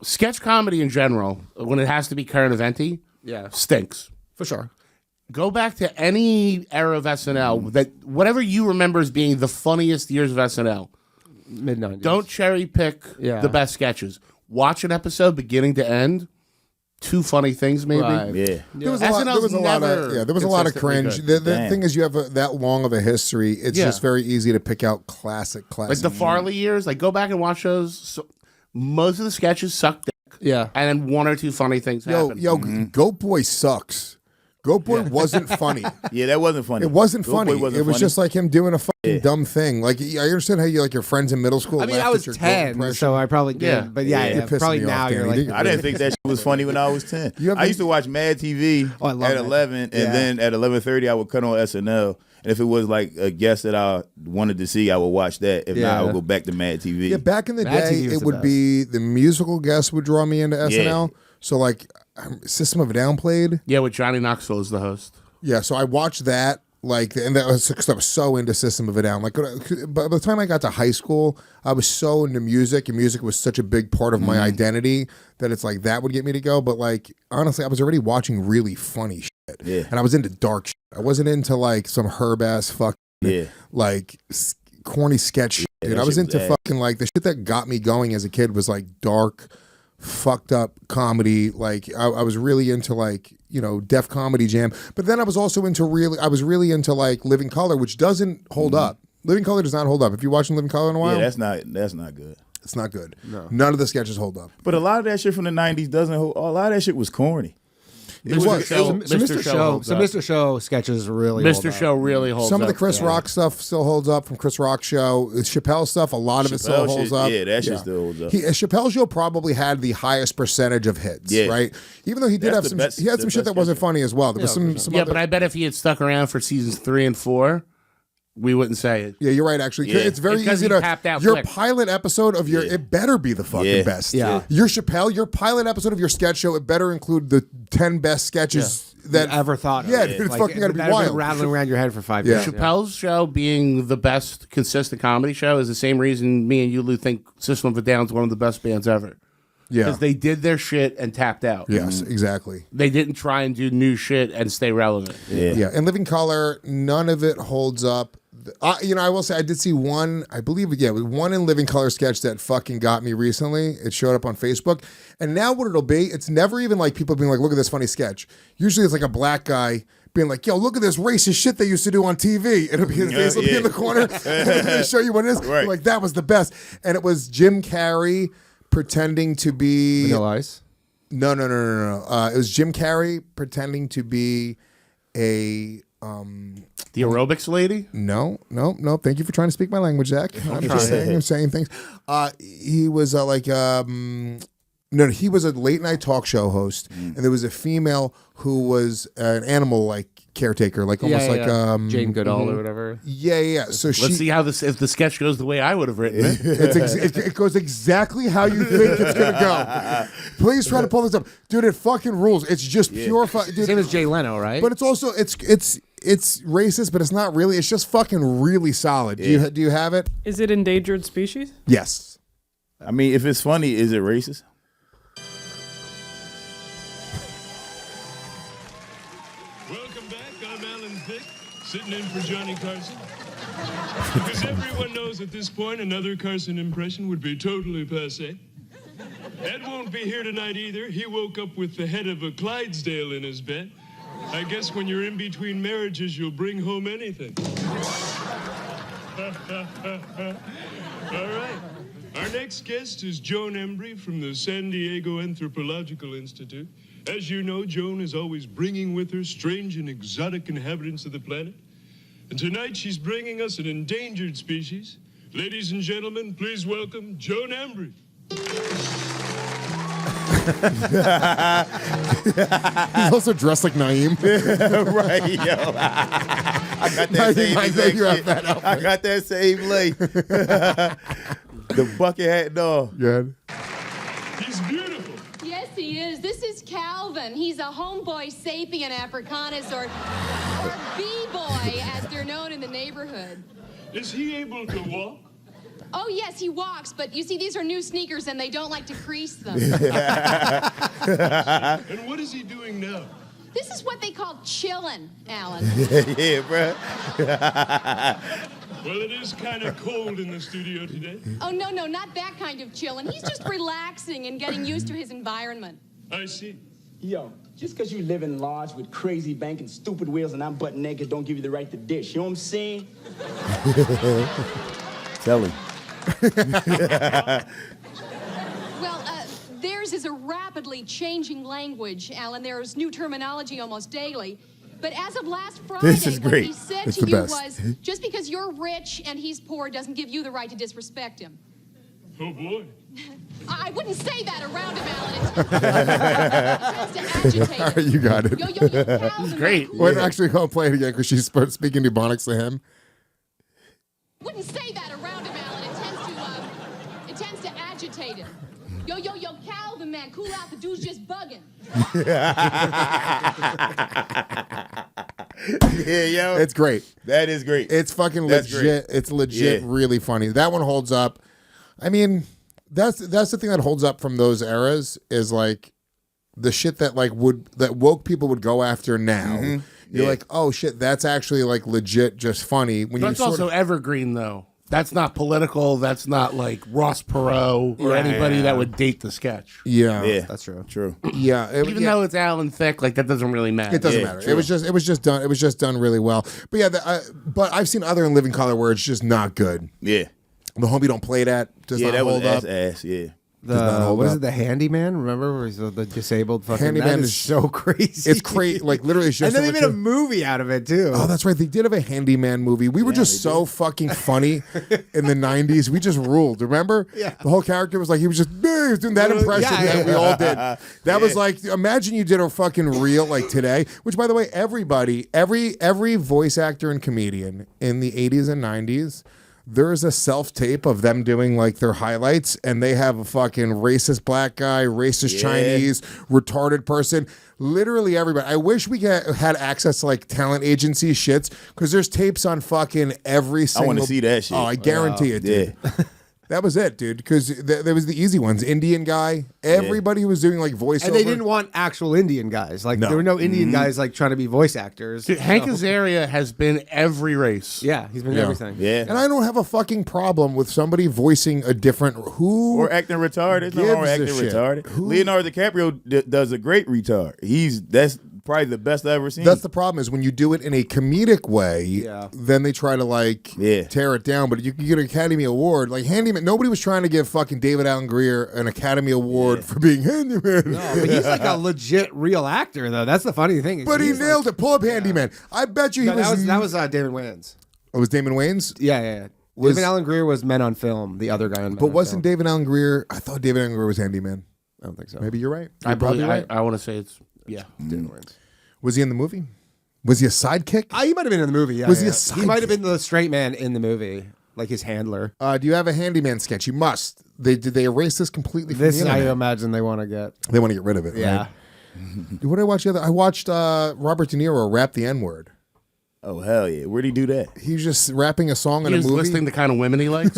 sketch comedy in general, when it has to be current eventy, stinks. For sure. Go back to any era of SNL, that whatever you remember as being the funniest years of SNL. Mid-90s. Don't cherry pick the best sketches. Watch an episode beginning to end. Two funny things, maybe. Right. Yeah. There was a lot of cringe. The thing is, you have that long of a history. It's just very easy to pick out classic. Like the Farley years. Like, go back and watch those. So, most of the sketches suck dick. Yeah. And then one or two funny things happen. Goat Boy sucks. Goat Boy wasn't funny. Yeah, that wasn't funny. It wasn't Goat funny. Boy wasn't it was funny. just like him doing a fucking dumb thing. Like, I understand how you like your friends in middle school. I mean, I was 10, so I probably did. But probably now you're like, I didn't think that shit was funny when I was 10. I used to watch Mad TV at 11, and then at 11:30 I would cut on SNL. And if it was like a guest that I wanted to see, I would watch that. If not, I would go back to Mad TV. Yeah, back in the day, it would be the musical guests would draw me into SNL. So like, System of a Down played. Yeah, with Johnny Knoxville as the host. Yeah, so I watched that, like, and that was because I was so into System of a Down. Like, by the time I got to high school, I was so into music, and music was such a big part of my identity that it's like that would get me to go. But like, honestly, I was already watching really funny shit, and I was into dark shit. I wasn't into like some herb ass fucking like corny sketch shit. Dude, I was into fucking like the shit that got me going as a kid was like dark, fucked up comedy. Like I was really into like, you know, Def Comedy Jam, but then I was also into really into like Living Color, which doesn't hold up. Living Color does not hold up. If you're watching Living Color in a while, that's not good. It's not good. No. None of the sketches hold up. But a lot of that shit from the 90s doesn't hold. A lot of that shit was corny. Mr. Show sketches really Mr. Show really holds up. Some of the Chris Rock stuff still holds up from Chris Rock show. Chappelle stuff, a lot of it still holds up. Yeah, that shit still holds up. Chappelle show probably had the highest percentage of hits, right? Even though he did have some, he had some shit that wasn't funny as well. There was some but I bet if he had stuck around for seasons 3 and 4, we wouldn't say it. Yeah, you're right, actually. It's very easy to... Your pilot episode of your... It better be the fucking best. Yeah. Your Chappelle, your pilot episode of your sketch show, it better include the 10 best sketches that... ever thought of. Yeah, it's fucking got to be wild. Rattling around your head for 5 years. Chappelle's show being the best consistent comedy show is the same reason me and you, Lou, think System of a Down is one of the best bands ever. Yeah. Because they did their shit and tapped out. Yes, exactly. They didn't try and do new shit and stay relevant. Yeah. In Living Color, none of it holds up. You know, I will say I did see one, I believe, one in Living Color sketch that fucking got me recently. It showed up on Facebook. And now what it'll be, it's never even like people being like, look at this funny sketch. Usually it's like a black guy being like, yo, look at this racist shit they used to do on TV. It'll be his face will be in the corner and it'll really show you what it is. Right. Like, that was the best. And it was Jim Carrey pretending to be... Vanilla Ice? No. It was Jim Carrey pretending to be a... The aerobics lady? No. Thank you for trying to speak my language, Zach. I'm saying things. He was he was a late night talk show host, and there was a female who was an animal like caretaker, like almost like Jane Goodall or whatever. Yeah. So let's see how if the sketch goes the way I would have written it. It goes exactly how you think it's gonna go. Please try to pull this up, dude. It fucking rules. It's just pure fun. Same as Jay Leno, right? But it's also it's racist, but it's not really. It's just fucking really solid. Do you have it? Is it endangered species? Yes. I mean, if it's funny, is it racist? Welcome back. I'm Alan Thicke, sitting in for Johnny Carson. Because everyone knows at this point another Carson impression would be totally passé. Ed won't be here tonight either. He woke up with the head of a Clydesdale in his bed. I guess when you're in between marriages, you'll bring home anything. All right. Our next guest is Joan Embry from the San Diego Anthropological Institute. As you know, Joan is always bringing with her strange and exotic inhabitants of the planet. And tonight she's bringing us an endangered species. Ladies and gentlemen, please welcome Joan Embry. He's also dressed like Na'im. Right, yo. I got that same exact shit. I got that same lay. The bucket hat and all. Yeah. He's beautiful. Yes, he is. This is Calvin. He's a homeboy sapien africanus, or B-boy, as they're known in the neighborhood. Is he able to walk? Oh, yes, he walks, but you see, these are new sneakers and they don't like to crease them. And what is he doing now? This is what they call chillin', Alan. Yeah, bro. Well, it is kind of cold in the studio today. Oh, no, not that kind of chillin'. He's just relaxing and getting used to his environment. I see. Yo, just because you live in lodge with crazy bank and stupid wheels and I'm butt naked don't give you the right to dish. You know what I'm saying? Tell him. Well, theirs is a rapidly changing language, Alan. There's new terminology almost daily. But as of last Friday, This is what great. he said It's to the you best. was, just because you're rich and he's poor doesn't give you the right to disrespect him. Oh, boy. I wouldn't say that around him, Alan. It tends to agitate him. You got it. Yo, Calvin, great. Wait, actually, I'll play it again because she's speaking Ebonics to him. Wouldn't say that around him, Alan. It tends to agitate him. Yo, Calvin, man, cool out. The dude's just bugging. Yeah, yo. It's great. That is great. It's fucking That's legit. great. It's legit, Yeah. really funny. That one holds up. I mean, that's the thing that holds up from those eras is like the shit that that woke people would go after now. Mm-hmm. You're like, oh shit, that's actually like legit, just funny. When That's you also evergreen, though. That's not political. That's not like Ross Perot or anybody that would date the sketch. yeah, Yeah, That's true. True. yeah. Even though it's Alan Thicke, like that doesn't really matter. It doesn't Yeah, matter. true. It was just done. It was just done really well. But yeah, but I've seen other in Living Color where it's just not good. Yeah. The Homie Don't Play That does Yeah, not that was hold up. ass. Yeah. not hold What is up. it? The Handyman? Remember, where he's the disabled fucking. Handyman that is- so crazy. It's crazy. Like literally, it's just and then they made a like movie out of it too. Oh, that's right. They did have a Handyman movie. We were just so fucking funny in the 90s. We just ruled. Remember? Yeah. The whole character was like, he was doing that impression yeah, that we all did. That was like, imagine you did a fucking reel like today, which by the way, every voice actor and comedian in the 80s and 90s, there's a self-tape of them doing like their highlights, and they have a fucking racist black guy, racist Chinese, retarded person. Literally everybody. I wish we had access to like talent agency shits, because there's tapes on fucking every single. I want to see that shit. Oh, I guarantee it, dude. Yeah. That was it, dude. Because there was the easy ones. Indian guy. Everybody was doing like voiceover. and they didn't want actual Indian guys. Like there were no Indian guys like trying to be voice actors. Dude, Hank Azaria has been every race. Yeah, he's been everything. Yeah. And I don't have a fucking problem with somebody voicing a different Or acting retarded. There's no wrong with gives a acting shit? retarded. Leonardo DiCaprio does a great retard. That's probably the best I've ever seen. That's the problem is when you do it in a comedic way, Yeah. then they try to like tear it down. But you can get an Academy Award. Like Handyman, nobody was trying to give fucking David Allen Greer an Academy Award for being Handyman. No, but he's like a legit real actor though. That's the funny thing. But he He's nailed it. Pull up Handyman. I bet you he No, that was Damon Wayans. It was Damon Wayans? Yeah. Was- David Allen Greer was Men on Film. The other guy on Men But on wasn't Film. David Allen Greer? I thought David Allen Greer was Handyman. I don't think so. Maybe you're right. I You're probably believe. right. I want to say it's Damon Wayans. Was he in the movie? Was he a sidekick? He might have been in the movie. Yeah, Was he a He might have sidekick? been the straight man in the movie, like his handler. Do you have a Handyman sketch? You must. Did they erase this completely from This the I internet? imagine they want to get. They want to get rid of it. Yeah. Right? What did I watch the other? I watched Robert De Niro rap the N-word. Oh, hell yeah. Where'd he do that? He was just rapping a song in he a was movie. listing the kind of women he likes.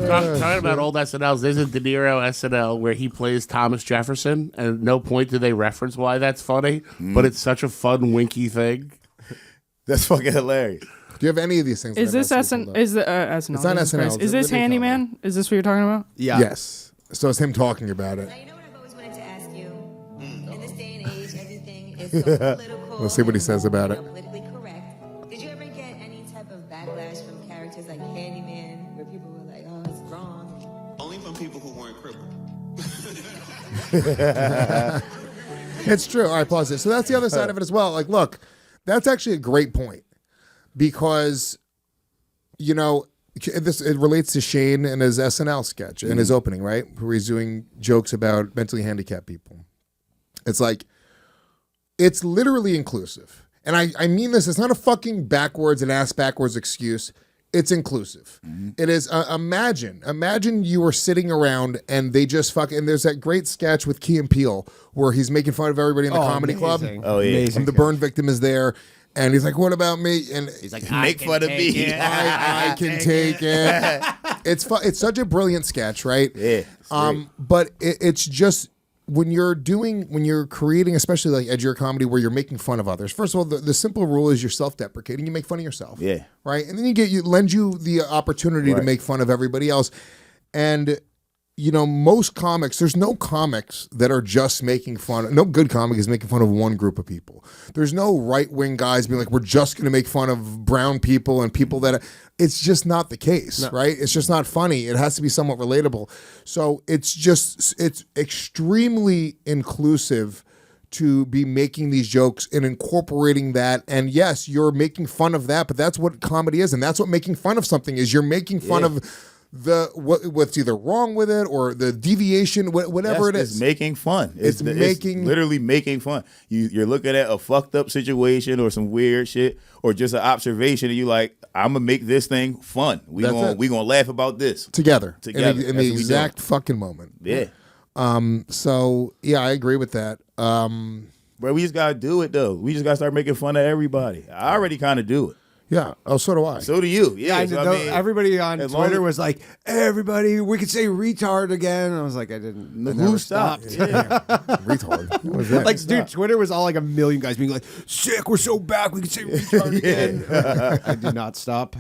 Talking about old SNLs, there's a De Niro SNL where he plays Thomas Jefferson, and at no point do they reference why that's funny, but it's such a fun, winky thing. That's fucking hilarious. Do you have any of these things? Is that this I've seen SN? pulled up? Is the SNL? It's not Jesus SNL, Christ. it's Is this Living Handyman? Is this what you're talking about? Yeah. Yes. So it's him talking about it. Now, you know what I've always wanted to ask you? In this day and age, everything is so political. Let's see what he says about it. Politically correct. Did you ever get any type of backlash from characters like Handyman, where people were like, "Oh, it's wrong"? Only from people who weren't crippled. It's true. All right, pause it. So that's the other side of it as well. Like, look, that's actually a great point because, you know, it relates to Shane and his SNL sketch and his opening, right? Where he's doing jokes about mentally handicapped people. It's like, it's literally inclusive. And I mean this, it's not a fucking backwards and ass backwards excuse. it's inclusive. It is. Imagine you were sitting around and they just and there's that great sketch with Key and Peele where he's making fun of everybody in the comedy club. Oh yeah, and the burn victim is there. And he's like, "What about me?" And he's like, "Make fun of me. I can take it." It's such a brilliant sketch, right? Yeah. But it's just when you're creating, especially like edgier comedy, where you're making fun of others. First of all, the simple rule is you're self-deprecating. You make fun of yourself. Yeah. Right. And then lend you the opportunity to make fun of everybody else. And most comics, there's no comics that are just making fun. No good comic is making fun of one group of people. There's no right-wing guys being like, we're just going to make fun of brown people and people that... It's just not the case, right? It's just not funny. It has to be somewhat relatable. So it's extremely inclusive to be making these jokes and incorporating that. And yes, you're making fun of that, but that's what comedy is. And that's what making fun of something is. You're making fun of... what's either wrong with it or the deviation, whatever it is. It's making fun. It's literally making fun. You're looking at a fucked up situation or some weird shit or just an observation, and you like, I'm gonna make this thing fun. We gonna laugh about this together in the exact fucking moment. Yeah. So yeah, I agree with that. But we just gotta do it though. We just gotta start making fun of everybody. I already kind of do it. Yeah. Oh, so do I. So do you. Yeah. So everybody on Twitter was like, everybody, we could say retard again. And I was like, I didn't. Who stopped? Yeah. Retard. What was that? Like, dude, Twitter was all like a million guys being like, sick, we're so back, we could say retard again. I did not stop.